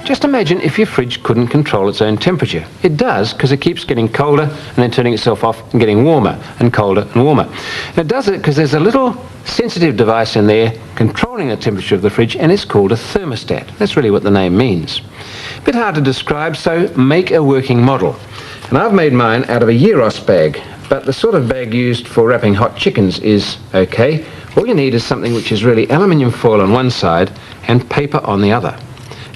Just imagine if your fridge couldn't control its own temperature. It does, because it keeps getting colder and then turning itself off and getting warmer and colder and warmer. And it does it because there's a little sensitive device in there controlling the temperature of the fridge, and it's called a thermostat. That's really what the name means. A bit hard to describe, so make a working model. And I've made mine out of a gyros bag, but the sort of bag used for wrapping hot chickens is okay. All you need is something which is really aluminium foil on one side and paper on the other.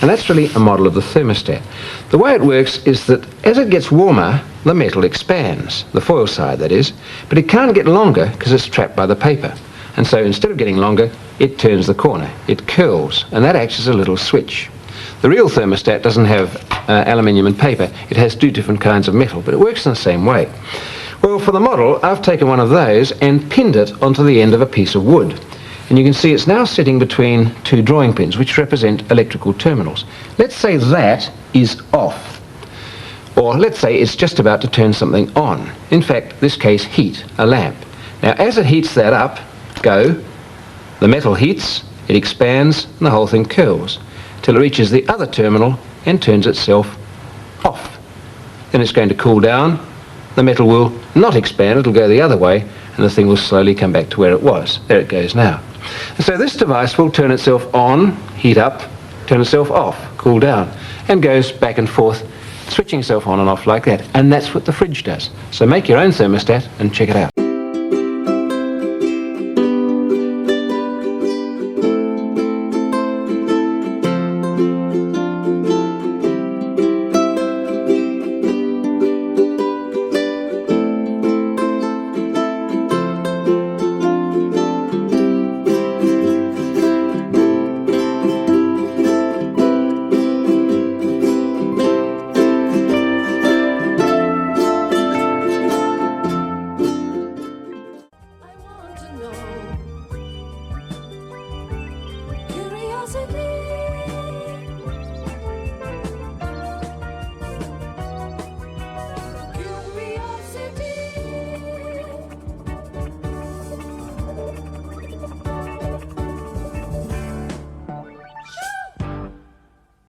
And that's really a model of the thermostat. The way it works is that as it gets warmer, the metal expands, the foil side that is, but it can't get longer because it's trapped by the paper. And so instead of getting longer, it turns the corner, it curls, and that acts as a little switch. The real thermostat doesn't have aluminium and paper, it has two different kinds of metal, but it works in the same way. Well, for the model, I've taken one of those and pinned it onto the end of a piece of wood. And you can see it's now sitting between two drawing pins, which represent electrical terminals. Let's say that is off. Or let's say it's just about to turn something on. In fact, this case, heat, a lamp. Now, as it heats that up, the metal heats, it expands, and the whole thing curls, till it reaches the other terminal and turns itself off. Then it's going to cool down, the metal will not expand, it'll go the other way, and the thing will slowly come back to where it was. There it goes now. And so this device will turn itself on, heat up, turn itself off, cool down, and goes back and forth, switching itself on and off like that. And that's what the fridge does. So make your own thermostat and check it out. Curiosity